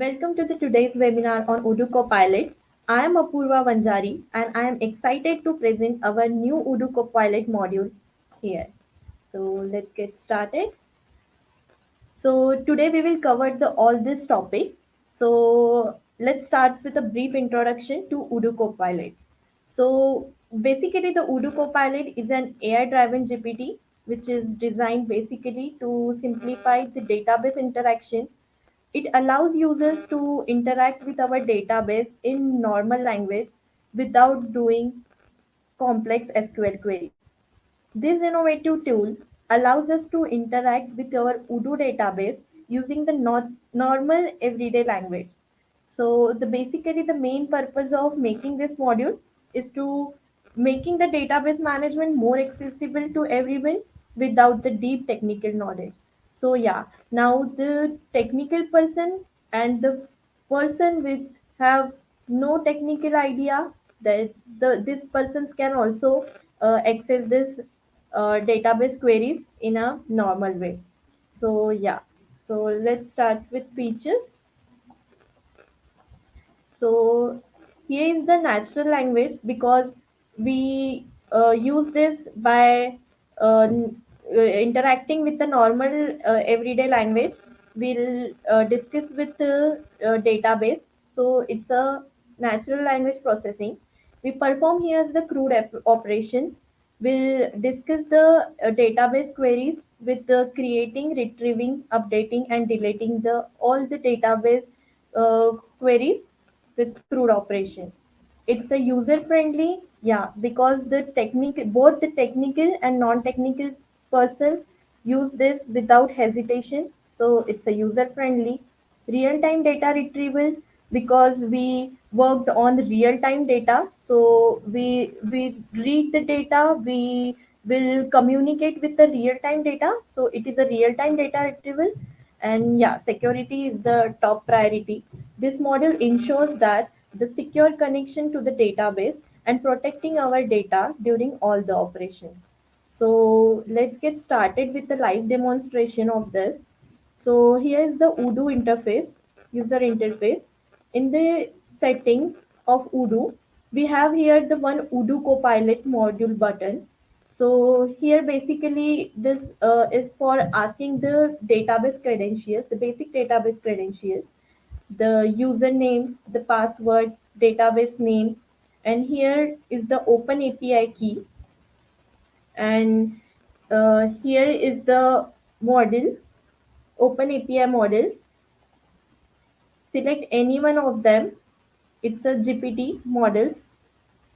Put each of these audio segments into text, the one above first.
Welcome to the today's webinar on Odoo Copilot. I am Apurva Vanjari and I am excited to present our new Odoo Copilot module here. So let's get started. So today we will cover the all this topic. So let's start with a brief introduction to Odoo Copilot. So basically the Odoo Copilot is an AI-driven GPT which is designed basically to simplify the database interaction. It allows users to interact with our database in normal language without doing complex SQL queries. This innovative tool allows us to interact with our Odoo database using the normal everyday language. So basically the main purpose of making this module is to making the database management more accessible to everyone without the deep technical knowledge. So yeah, now the technical person and the person with have no technical idea that this persons can also access this database queries in a normal way. So yeah, so let's start with features. So here is the natural language because we use this by interacting with the normal everyday language. We'll discuss with the database. So it's a natural language processing. We perform here the crude operations. We'll discuss the database queries with the creating, retrieving, updating, and deleting the all the database queries with crude operation. It's a user friendly, yeah, because the technical both the technical and non-technical persons use this without hesitation. So it's a user friendly real-time data retrieval because we worked on real-time data. So we read the data, we will communicate with the real-time data. So it is a real-time data retrieval, and yeah, security is the top priority. This model ensures that the secure connection to the database and protecting our data during all the operations. So let's get started with the live demonstration of this. So here is the Odoo interface, user interface. In the settings of Odoo, we have here the one Odoo Copilot module button. So here basically this is for asking the database credentials, the basic database credentials, the username, the password, database name, and here is the Open API key, and here is the model, Open API model. Select any one of them. It's a GPT models.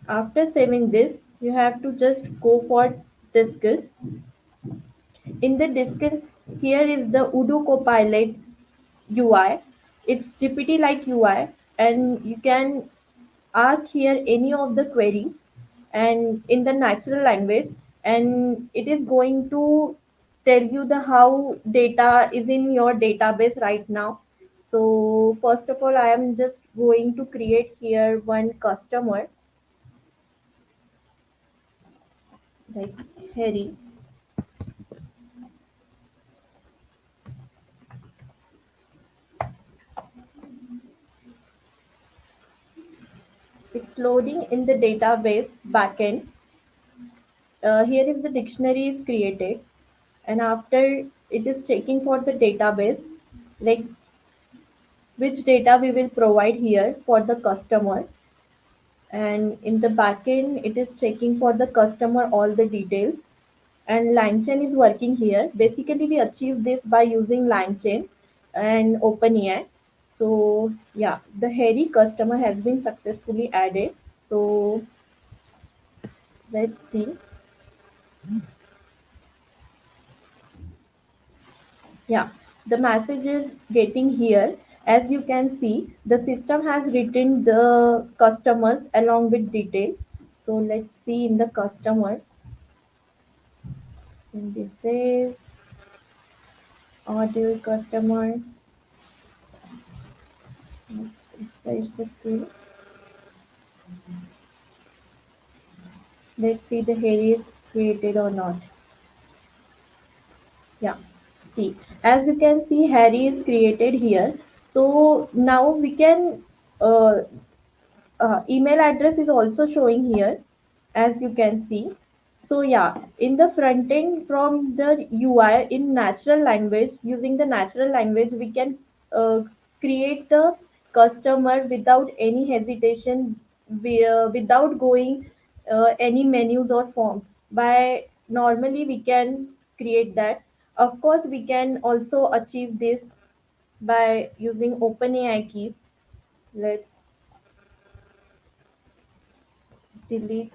After saving this, you have to just go for discuss. In the discuss, here is the Odoo Copilot UI. It's GPT like UI, and you can ask here any of the queries and in the natural language, and it is going to tell you the how data is in your database right now. So first of all, I am just going to create here one customer like Harry. It's loading in the database backend. Here is the dictionary is created, and after it is checking for the database, like which data we will provide here for the customer, and in the backend it is checking for the customer all the details, and LangChain is working here. Basically we achieve this by using LangChain and OpenAI. So yeah, the Harry customer has been successfully added. So let's see. Yeah, the message is getting here. As you can see, the system has written the customers along with detail. So let's see in the customer. And this is audio customer. Let's refresh the screen. Let's see the hair is created or not. Yeah. See, as you can see, Harry is created here. So now we can email address is also showing here, as you can see. So yeah, in the front end from the UI in natural language, using the natural language, we can create the customer without any hesitation, without going any menus or forms. By normally we can create that. Of course, we can also achieve this by using OpenAI keys. Let's delete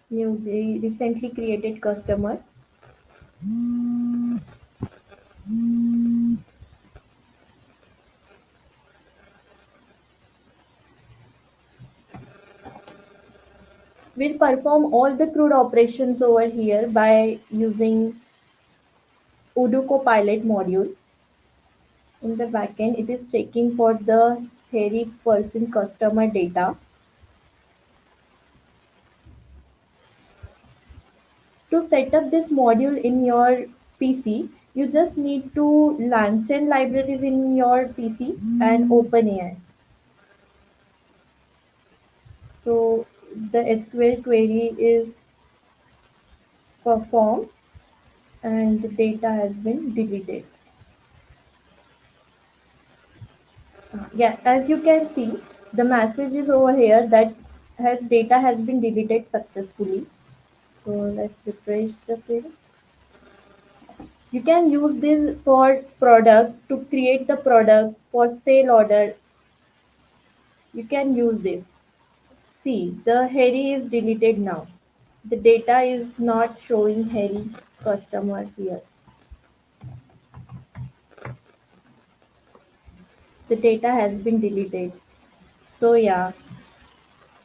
newly recently created customer. We'll perform all the CRUD operations over here by using Odoo Copilot module. In the backend, it is checking for the Harry person customer data. To set up this module in your PC, you just need to launch libraries in your PC and OpenAI. So the SQL query is performed and the data has been deleted. Yeah, as you can see, the message is over here that has data has been deleted successfully. So let's refresh the page. You can use this for product to create the product for sale order. You can use this. See, the Harry is deleted now. The data is not showing Harry customer here. The data has been deleted. So yeah,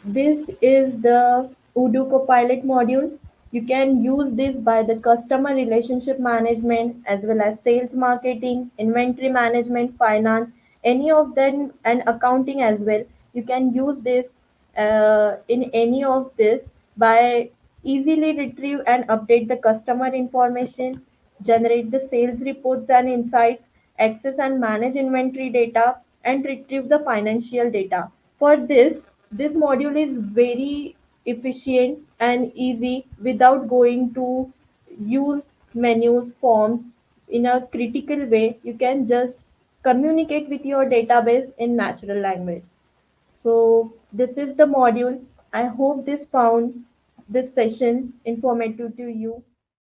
this is the Odoo Copilot module. You can use this by the customer relationship management as well as sales marketing, inventory management, finance, any of them, and accounting as well. You can use this in any of this by easily retrieve and update the customer information, generate the sales reports and insights, access and manage inventory data, and retrieve the financial data. For this module is very efficient and easy without going to use menus, forms in a critical way. You can just communicate with your database in natural language. So this is the module. I hope this found this session informative to you.